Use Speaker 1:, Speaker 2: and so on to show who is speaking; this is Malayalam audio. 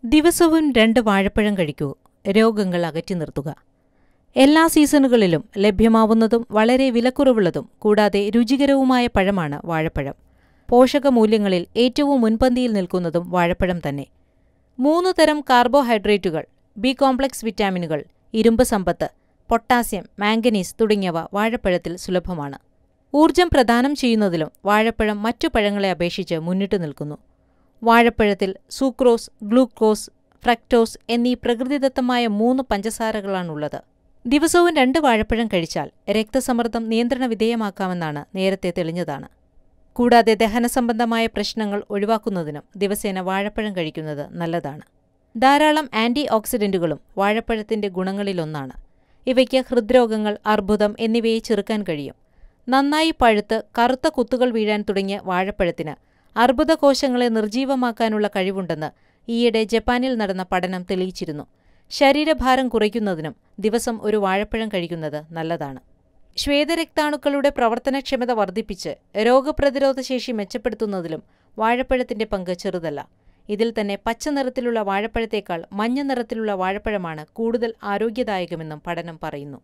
Speaker 1: ദിവസവും 2 വാഴപ്പഴം കഴിക്കൂ. രോഗങ്ങൾ അകറ്റി നിർത്തുക. എല്ലാ സീസണുകളിലും ലഭ്യമാവുന്നതും വളരെ വിലക്കുറവുള്ളതും കൂടാതെ രുചികരവുമായ പഴമാണ് വാഴപ്പഴം. പോഷകമൂല്യങ്ങളിൽ ഏറ്റവും മുൻപന്തിയിൽ നിൽക്കുന്നതും വാഴപ്പഴം തന്നെ. 3 തരം കാർബോഹൈഡ്രേറ്റുകൾ, ബി കോംപ്ലക്സ് വിറ്റാമിനുകൾ, ഇരുമ്പ് സമ്പത്ത്, പൊട്ടാസ്യം, മാംഗനീസ് തുടങ്ങിയവ വാഴപ്പഴത്തിൽ സുലഭമാണ്. ഊർജം പ്രദാനം ചെയ്യുന്നതിലും വാഴപ്പഴം മറ്റു പഴങ്ങളെ അപേക്ഷിച്ച് മുന്നിട്ടു നിൽക്കുന്നു. വാഴപ്പഴത്തിൽ സൂക്രോസ്, ഗ്ലൂക്കോസ്, ഫ്രക്ടോസ് എന്നീ പ്രകൃതിദത്തമായ 3 പഞ്ചസാരകളാണുള്ളത്. ദിവസവും 2 വാഴപ്പഴം കഴിച്ചാൽ രക്തസമ്മർദ്ദം നിയന്ത്രണ വിധേയമാക്കാമെന്നാണ് നേരത്തെ തെളിഞ്ഞതാണ്. കൂടാതെ ദഹനസംബന്ധമായ പ്രശ്നങ്ങൾ ഒഴിവാക്കുന്നതിനും ദിവസേന വാഴപ്പഴം കഴിക്കുന്നത് നല്ലതാണ്. ധാരാളം ആന്റി ഓക്സിഡന്റുകളും വാഴപ്പഴത്തിന്റെ ഗുണങ്ങളിലൊന്നാണ്. ഇവയ്ക്ക് ഹൃദ്രോഗങ്ങൾ, അർബുദം എന്നിവയെ ചെറുക്കാൻ കഴിയും. നന്നായി പഴുത്ത് കറുത്ത കുത്തുകൾ വീഴാൻ തുടങ്ങിയ വാഴപ്പഴത്തിന് അർബുദകോശങ്ങളെ നിർജീവമാക്കാനുള്ള കഴിവുണ്ടെന്ന് ഈയിടെ ജപ്പാനിൽ നടന്ന പഠനം തെളിയിച്ചിരുന്നു. ശരീരഭാരം കുറയ്ക്കുന്നതിനും ദിവസം ഒരു വാഴപ്പഴം കഴിക്കുന്നത് നല്ലതാണ്. ശ്വേതരക്താണുക്കളുടെ പ്രവർത്തനക്ഷമത വർദ്ധിപ്പിച്ച് രോഗപ്രതിരോധശേഷി മെച്ചപ്പെടുത്തുന്നതിലും വാഴപ്പഴത്തിന്റെ പങ്ക് ചെറുതല്ല. ഇതിൽ തന്നെ പച്ച നിറത്തിലുള്ള വാഴപ്പഴത്തേക്കാൾ മഞ്ഞ നിറത്തിലുള്ള വാഴപ്പഴമാണ് കൂടുതൽ ആരോഗ്യദായകമെന്നും പഠനം പറയുന്നു.